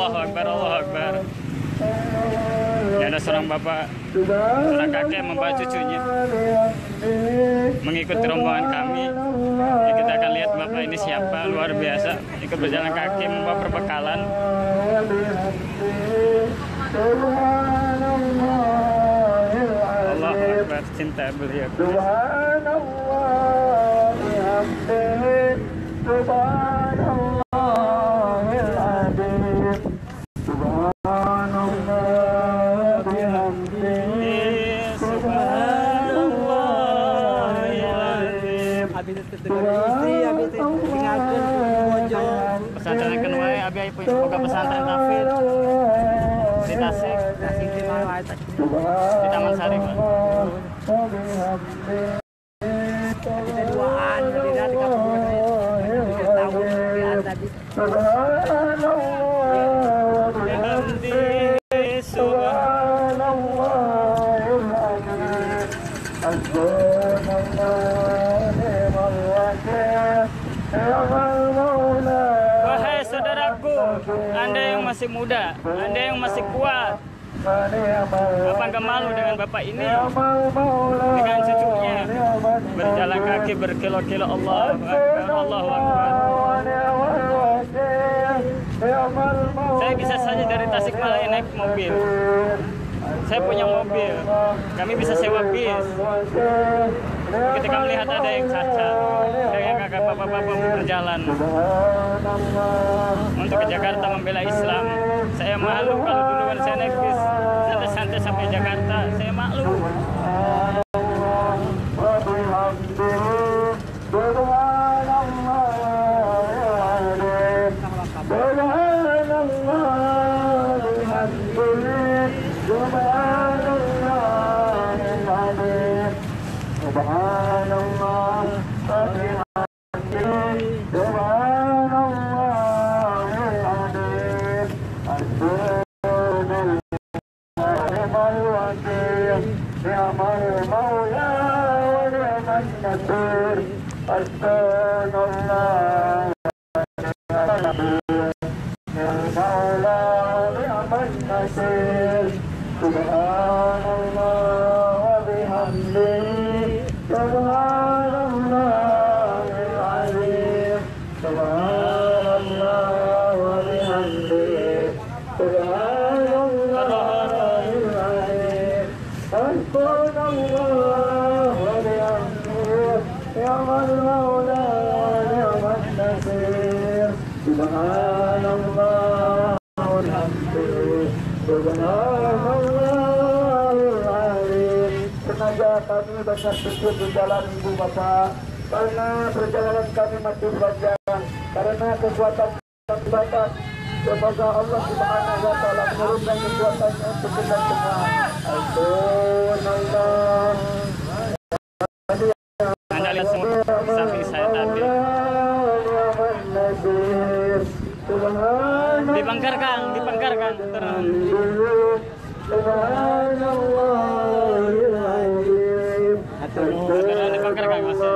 Allahu Akbar, Allahu Akbar. Ya, ada seorang bapak, seorang kakek membawa cucunya mengikuti rombongan kami. Ya, kita akan lihat bapak ini siapa, luar biasa. Ikut berjalan kaki membawa perbekalan. Allahu Akbar, cinta beliau. Pesantren kedua abi buka pesantren kafir di Tasik di Taman Sari, Pak. Kita duaan di kampung tahun tadi. Wahai saudaraku, Anda yang masih muda, Anda yang masih kuat, apa enggak malu dengan bapak ini, dengan cucunya berjalan kaki berkilo-kilo? Allahu Akbar, Allahu Akbar. Saya bisa saja dari Tasikmalaya naik mobil. Saya punya mobil, kami bisa sewa bis. Ketika melihat ada yang cacat, ada yang kakak bapak-bapak berjalan untuk ke Jakarta membela Islam, saya malu kalau duluan saya naik bis santai-santai sampai Jakarta, saya malu. Kami banyak syukur di jalan Ibu Bapak, karena perjalanan kami masih panjang, karena kekuatan kami batas. Semoga Allah Subhanahu wa Ta'ala menurunkan kekuatannya untuk kita semua. Anda lihat semua sapi saya tadi. Dibangkarkan, terus. Dibangkarkan masih.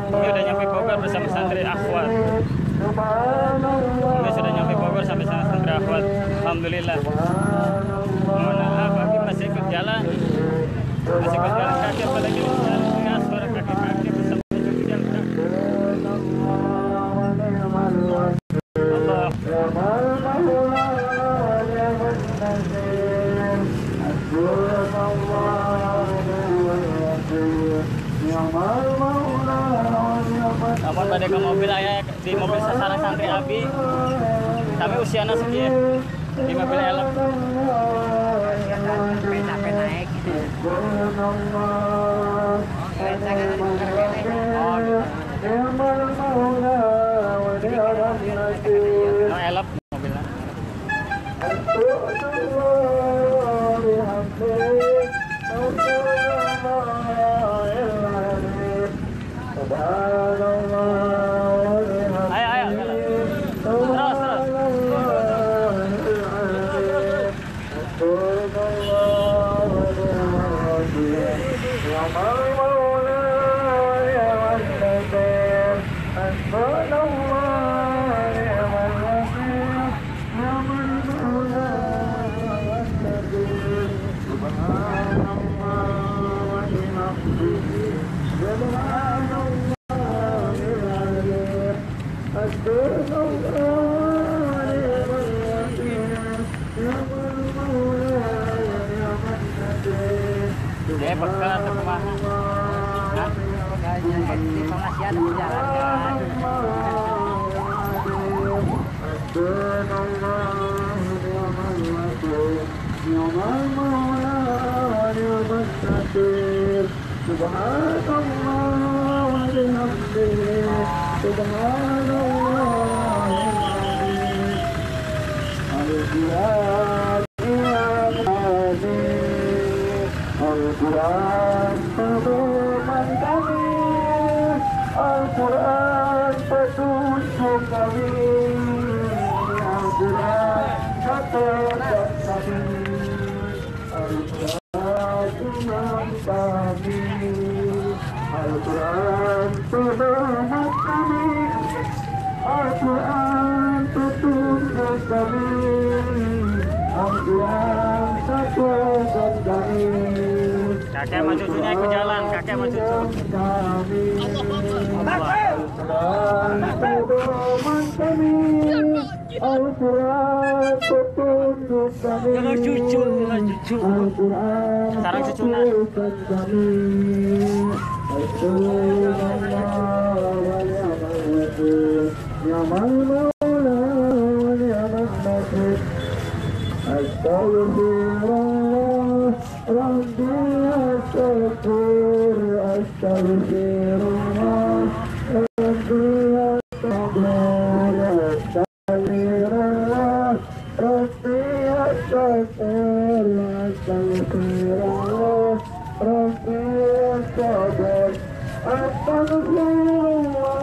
Umi udah nyampe Bogor bersama santri akhwat. Umi sudah nyampe Bogor sampai sama santri akhwat. Alhamdulillah. Mohon maaf, Habib masih ikut jalan. Masih ikut jalan kaki, apalagi jalan suara kaki-kaki bersama cucunya. Namun pada ke mobil ayah di mobil sasaran santri Abi, kami usianya sekian di mobil elok. Sampai naik. No elok mobilnya. Ayo, terus. bekal atau kemana? Hah? Masih ada perjalanan. Al-Quran pedoman kami, Al-Quran petunjuk kami, Al-Quran catatan kami, Al-Quran imam kami, Al-Quran pedoman kami, Al-Quran petunjuk kami, Al-Quran catatan kami. Kakek sama cucunya ikut jalan, kakek sama cucu. Kalau cucu. Sekarang cucunya. Astagfirullah, Rabbi astaghfir, astagfirullah, Rabbi astaghfir, astagfirullah, Rabbi astaghfir, astagfirullah, Rabbi astaghfir, astagfirullah, Rabbi astaghfir, astagfirullah.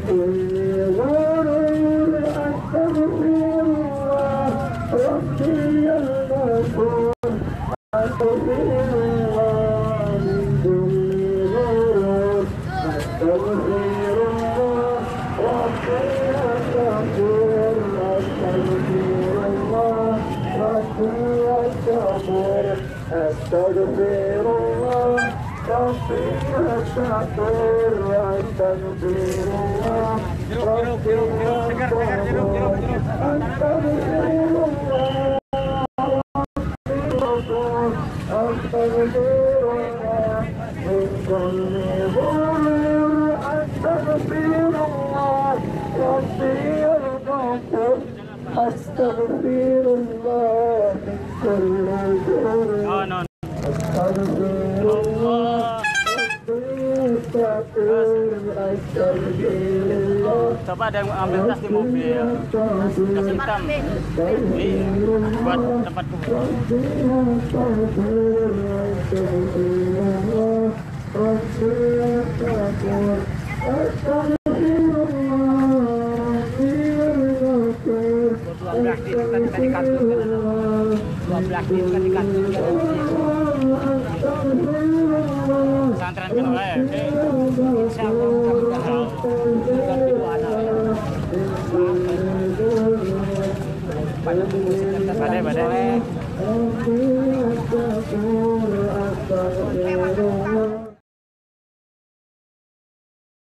كل غرور أستغفر الله ربي الغفور أستغفر الله من كل غرور أستغفر الله ربي الغفور أستغفر الله ربي الغفور أستغفر الله ربي الشكور أستغفر الله ربي الغفور أستغفر الله أستغفر الله من كل غرور أستغفر الله ربي الغفور أستغفر الله من كل غرور أستغفر الله Coba ada yang ambil tas di mobil, tas hitam, buat tempat kubur. Pesantren kedua ya, badai.